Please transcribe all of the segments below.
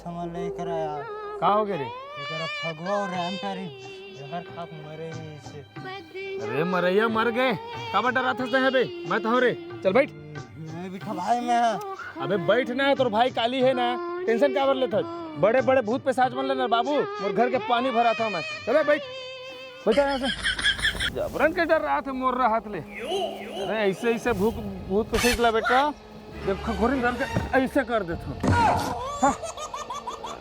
समझ नहीं करा यार। का हो गए रे? एकरा फगवा और राम तारी जहर खाक मरे ही इसे। अरे मरैया मर गए का बटा रहा था बे? मैं तो रे, चल बैठ। मैं बिठा भाई मैं। अबे बैठना है, तोर भाई काली है ना, टेंशन क्या कर लेता? बड़े बड़े भूत पिशाच बन लेना बाबू, मोर घर के पानी भरा था मैं। चले बैठ, बैठा यहाँ से। जबरन के डर रहा था मोर रहा हाथ ले। अरे ऐसे ऐसे भूत पिशाच ला बेटा, जब खखोरी घर के ऐसे कर देता। हाँ।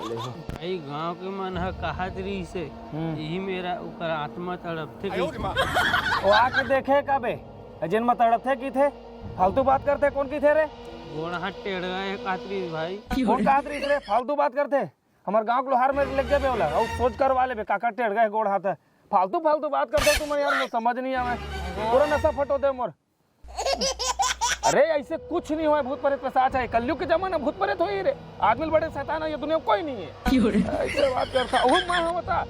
भाई गांव के मन है कहा तरी से यही मेरा ऊपर आत्मा तड़पते वो आके देखे कबे जिन में तड़पते की थे, फालतू बात करते कौन की थे रे? गोड़ हाथ टेढ़ गए कातरी भाई। कौन कातरी रे? फालतू बात करते। हमारे गांव के लोहार में लग जाबे वाला और सोच कर वाले बे काका टेढ़ गए गोड़ हाथ है। फालतू फालतू बात करते तुम यार, मुझे समझ नहीं आवे। पूरा नशा फटो दे मोर। अरे ऐसे कुछ नहीं हुआ, भूत प्रेत पिशाच है, कलयुग के जमाना भूत प्रेत हो ही रे। आदमी बड़े शैतान है, ये दुनिया में कोई नहीं है। ऐसे बात करता वो मैं बता,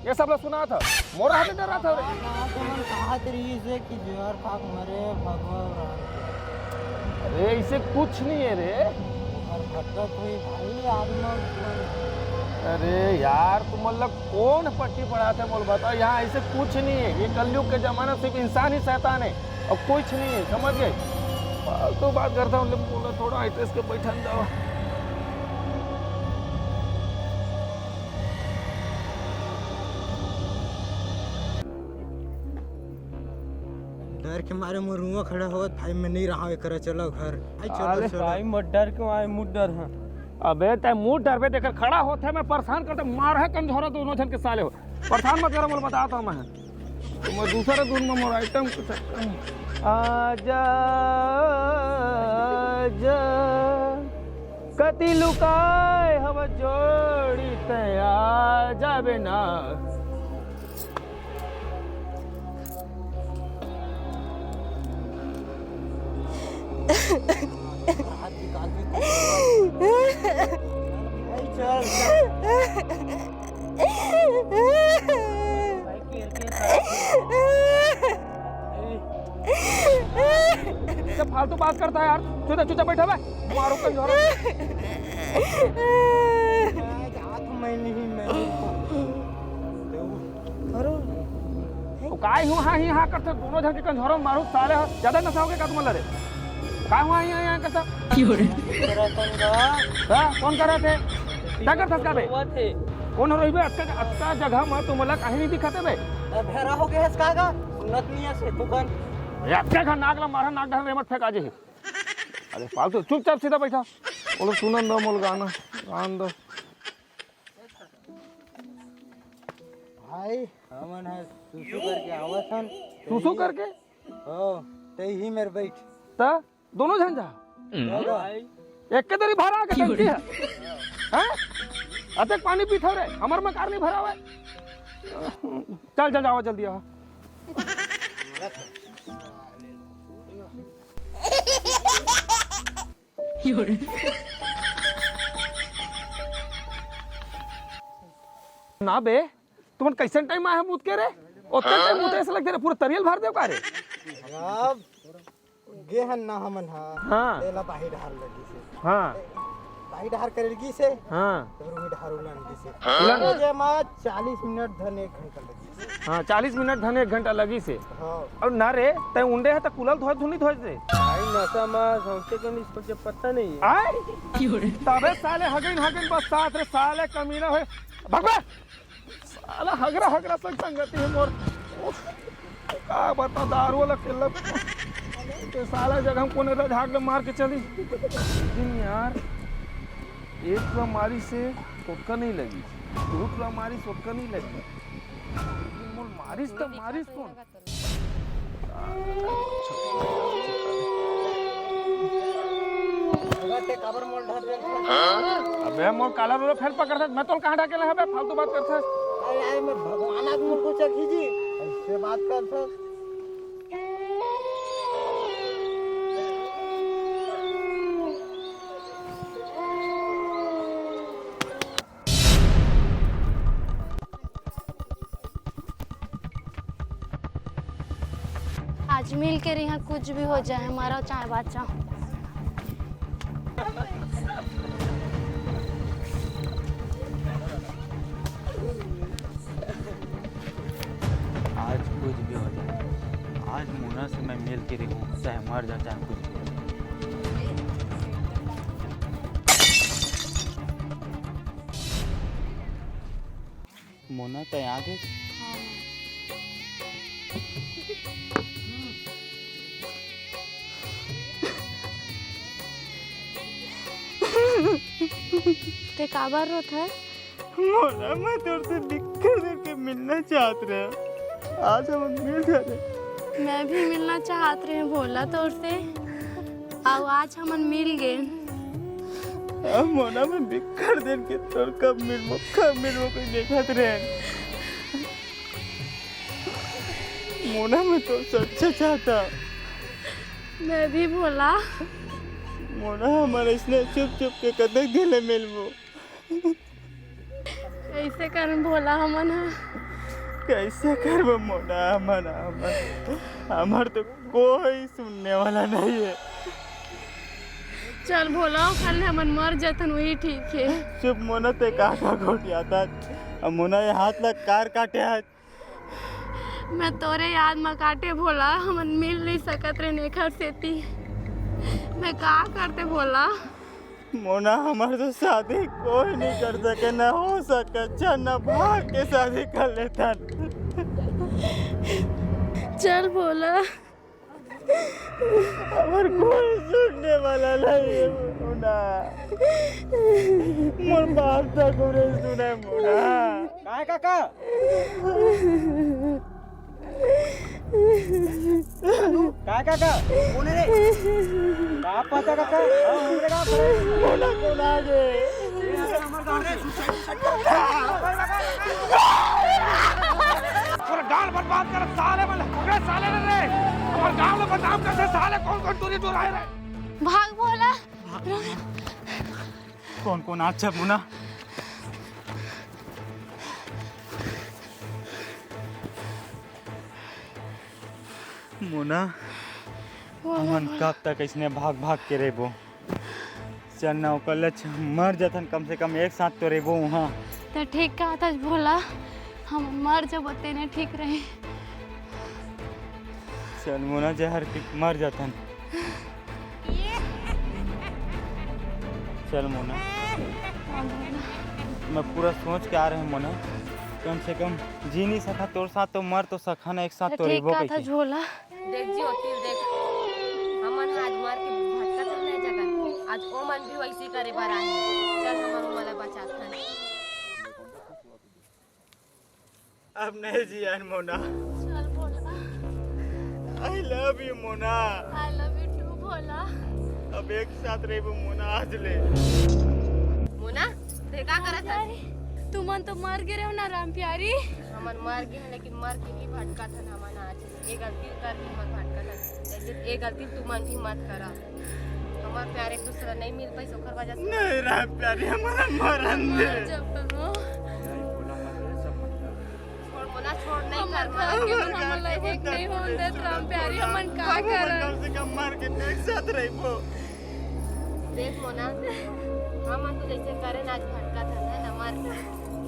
ये सब लोग सुना था, मोर हाथ डर रहा था रे। कहा तरी से कि जहर खाक मरे फगवा और राम। अरे ऐसे कुछ नहीं है रे। और भटकत हुई भाई आत्मा। अरे यार तुम मतलब कौन पट्टी पढ़ाते बोल बताओ, यहाँ ऐसे कुछ नहीं है। ये कलयुग के जमाना सिर्फ इंसान ही शैतान है और कुछ नहीं है, समझ गए? तो बात करता हूँ, बोला थोड़ा एड्रेस के बैठा जाओ। डर के मारे मुरुआ खड़ा हो भाई, मैं नहीं रहा करा, चलो घर। अरे चलो भाई मत डर क्यों आए, मुझ डर है। अबे तय मुंह डर पे देकर खड़ा होता है, मैं परेशान करता मार है कमजोरा दोनों जन के साले हो। परेशान मत करो, मैं बताता हूँ मैं तो दूसरे दूर में मोर आइटम आजा आजा कति लुकाए हम जोड़ी तया जाबे ना। फालतू बात करता है यार, चुचा चुचा बैठा है मारो कमजोरा। मैं नहीं काय हुआ हाँ ही हाँ करते दोनों जन के कंझोरों मारू साले हो। ज्यादा नशा हो गया का तुम्हारे रे? काय हुआ यहाँ यहाँ करता? कौन कर रहे थे? क्या करता का बे? कौन हो रही बे? अच्छा जगह में तुम लोग कहीं नहीं दिखाते बे? भेरा हो गया इसका का सुनत नहीं है से दुकान अच्छा का नाक ला मारा, नाक ढंग में मत फेंक आजे। अरे फालतू चुपचाप सीधा बैठा, बोलो सुनन दो मोल गाना गान दो। भाई हमन है सुसु करके आवत हन। सुसु करके? हो ते ही मेरे बैठ ता दोनों झन जा भाई एक के दरी भरा के टंकी है हैं? अतक पानी पीथा रे, हमर में कार नहीं भरा हुआ। चल चल जाओ जल्दी आओ। ना बे तुम कैसे टाइम आया मुद के रे? उतना टाइम मुद ऐसे लगते रे पूरा तरियल भर देव का रे? अब गेहन ना हमन हाँ तेला बाही ढार लगी से। हाँ बाही ढार करेगी से हाँ तो वो ढार लगी से। उलन जे मा 40 मिनट धन 1 घंटा लगी से। हाँ 40 मिनट धन 1 घंटा लगी से। हां और ना रे तय उंडे है तो कुलल धोए धुनी धोए से भाई नशा में सोचे के नहीं सोचे पता नहीं है। आए तबे साले हगिन बस साथ रे साले कमीना होए भगवा साला हगरा संगति है मोर। का बता दारू वाला खेल के साला जगह हम कोने रे झाग मार के चली। लेकिन यार एक मारी से सोटका नहीं लगी, दूसरा मारी सोटका नहीं लगी, मोर मारिस तो मारिस कौन? ते काबर मोल ढार दे। अबे मोर काला रोला फेल पकड़ता मैं तो कहां ढाके लगा बे? फालतू बात करता है। अरे मैं भगवान के मुंह को चखी जी ऐसे बात करता। आज मिल के यहाँ कुछ भी हो जाए, हमारा चाहे बात चाहो। आज मोना से मैं मिल के रहूँ, चाहे मर जा चाहे कुछ भी हो। मोना तो आ गई। ते काबर रोत है? मोना मैं तेरे से बिखर के मिलना चाहत रहा, आज हम मिल गए। मैं भी मिलना चाहत रहे बोला तो से और आज हम मिल गए। अब मोना मैं बिखर देन के तोर कब मिलबो कोई देखत रहे। मोना मैं तो सच्चा चाहता। मैं भी बोला मोना हमारे इसने चुप चुप के कदे दिले मिलबो। ऐसे कर बोला हमन कैसे करबो मोना, हमार तो कोई सुनने वाला नहीं है। चल भोला कल हमन मर जतन वही ठीक है। चुप मोना ते काका घोटियाता। अब मोना ये हाथ लग कार काटे हाथ। मैं तोरे याद में काटे भोला हमन मिल नहीं सकत रे नेखर सेती। मैं का करते भोला? मोना हमारे तो शादी कोई नहीं कर सके, ना हो सके, अच्छा ना भाग के शादी कर लेता। चल भोला और कोई सुनने वाला नहीं है मोना। मोर बाप तक नहीं सुने मोना। काय काका काय काका कोण रे? का पता काका हमरे का मोना कौन आ गए? पूरा गाल बर्बाद कर साले वाले हगड़े साले रे। हमारे गांव में बदनाम करते साले कौन दूर आए रे। भाग भोला। कौन अच्छा मोना? मोना हमन कब तक इसने भाग के रेबो? चल ना कल मर जतन कम से कम एक साथ तो रेबो वहाँ। तो ठीक कहा था भोला हम मर जब तेने ठीक रहे। चल मोना जहर के मर जतन। चल मोना मैं पूरा सोच के आ रहे हैं मोना, कम से कम जी नहीं सका तोर साथ तो मर तो सका ना एक साथ तो रेबो ठीक कहा था झोला। देख जी होती देख हमन आज मार के भटका तो नहीं जगह आज ओ मन भी वैसी करे बर आए। चल हमन वाला बचात हन। अब नहीं जिया मोना। चल Bhola. I love you Mona. I love you too Bhola. अब एक साथ रेबो मोना आज ले। मुना देखा करत है तुम तो मर गए हो ना राम प्यारी। हमन मर गए लेकिन मर के ही भटका था हमन आज। एक गलती कर के हमन भटका था, एक गलती तू मन भी मत करा। हमार प्यार एक दूसरा नहीं मिल पाई ओकर वजह से नहीं रहा प्यारी हमारा मरन दे। जब तक हो छोड़ मुना छोड़ नहीं कर भाग्य में हम लोग एक नहीं होंगे राम प्यारी हमन का करन। कम से कम मर के एक साथ रेबो। देख मोना हमन तो जैसे करे ना आज भटका था ना मर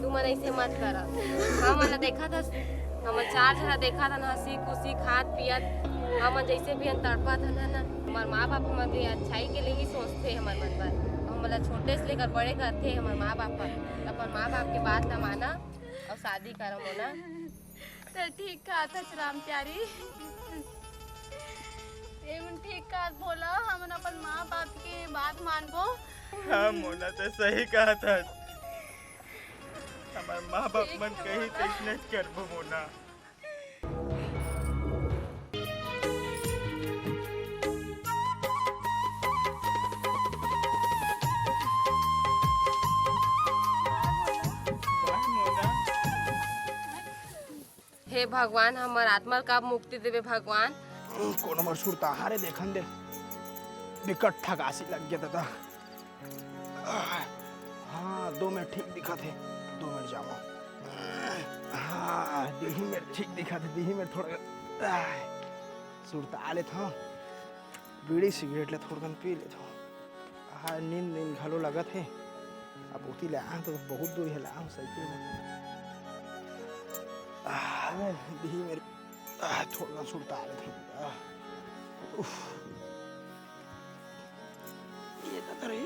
तू मन ऐसे मत करा। हमन देखा था हमन चार जना देखा था ना हंसी खुशी खात पियत हमन जैसे भी तड़पा था ना हमारे माँ बाप हमारे भी अच्छाई के लिए ही सोचते हमारे मन पर। हमारा छोटे से लेकर बड़े करते हमारे माँ बाप पर। अपन माँ बाप के बात न माना और शादी करो मोना। तो ठीक कहा था राम प्यारी। एवं ठीक कहा बोला हम अपन माँ बाप की बात मानबो। हाँ मोना तो सही कहा था। हमारे माँ बाप मन कहीं तो इसने करबो मोना। हे भगवान हमार आत्मा का मुक्ति देवे भगवान। कोनो मर छुड़ता हारे देखन दे विकट ठगासी लग गया था। हाँ 2 मिनट ठीक दिखा थे, 2 मिनट जाओ। हाँ दीही में ठीक दिखा थे, दीही में थोड़ा सुरता ले था। बीड़ी सिगरेट ले थोड़ा पी ले था। हाँ नींद घलो लगा थे। अब उठी ले तो बहुत दूर है साइकिल में। दीही में थोड़ा सुनता आ रहा ये तो करे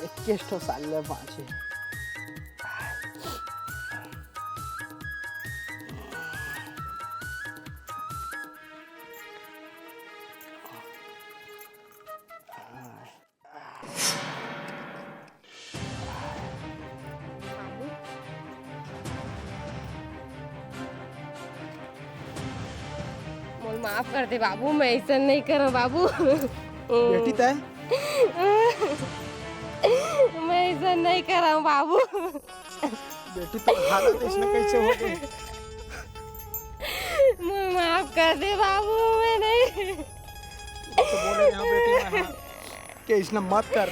इक्कीस साल में 5 मोल माफ कर दे बाबू, मैं ऐसा नहीं करूँ बाबू। बेटी तय मैं ऐसा नहीं कर रहा हूँ बाबू। बेटी तो हालत इसमें कैसे हो गई? मुझे माफ कर दे बाबू, मैं नहीं। तो बोले यहाँ बेटी मैं कि इसने मत कर,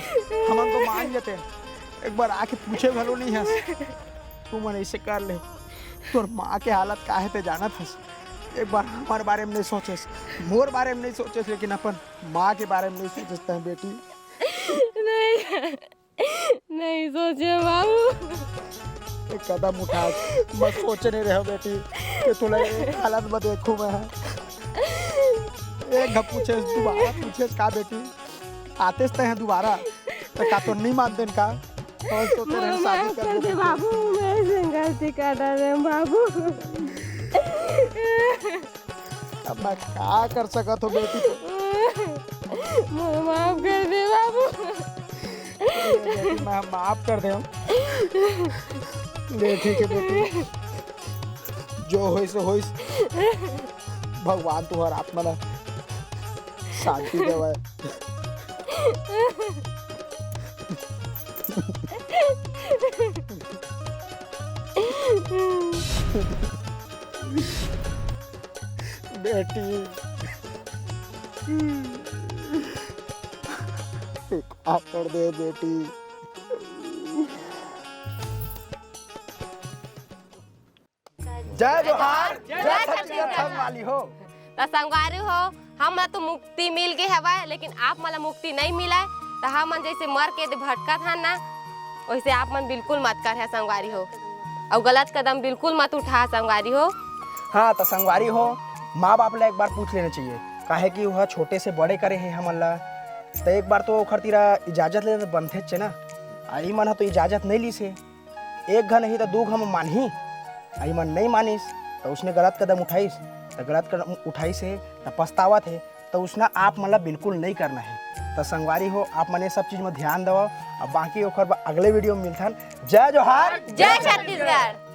हम तो मान जाते हैं। एक बार आके पूछे भलो नहीं हंस तू मन ऐसे कर ले, तोर माँ के हालत काहे ते जाना था। एक बार हमारे बारे में नहीं सोचे, मोर बारे में नहीं सोचे, लेकिन अपन माँ के बारे में नहीं सोचते हैं बेटी। नहीं नहीं सोचे बाबू। एक कदम उठा, बस सोचे नहीं रहो बेटी कि तुला हालत में देखूं मैं। एक घप पूछे दोबारा पूछे का बेटी आते हैं दोबारा तो का तो नहीं मानते का और सोचे रहे शादी कर दे बाबू, मैं गलती कर रहा हूँ बाबू। अब मैं क्या कर सकता हूँ बेटी तो माफ कर दे बाबू। बेटी मैं माफ कर दे ले ठीक है बेटी, जो होइस होइस, भगवान तुहर आत्मा ना शांति देवे। बेटी आप कर दे बेटी। जय जोहार, जय छत्तीसगढ़ वाली हो। तो संगवारी हो, हम तो मुक्ति मिल गई हवा, लेकिन आप मला मुक्ति नहीं मिला। तो हम जैसे मर के भटका था ना, वैसे आप मन बिल्कुल मत कर है संगवारी हो, और गलत कदम बिल्कुल मत उठा संगवारी हो। हाँ तो संगवारी हो, माँ बाप ला एक बार पूछ लेना चाहिए, काहे कि वह छोटे से बड़े करे हैं हमन ला। तो एक बार तो ओखर तीरा इजाजत ले बनथे चे ना, आई मन तो इजाजत नहीं ली से, एक घन नहीं तो 2 घन मानही, आई मन नहीं मानिस तो उसने गलत कदम उठाइस, तो गलत कदम उठाई से तो पछतावा थे, तो उसने आप मतलब बिल्कुल नहीं करना है। तो संगवारी हो, आप मन सब चीज़ में ध्यान दो, और बाकी ओखर अगले वीडियो में मिलथन। जय जोहार, जय छत्तीसगढ़।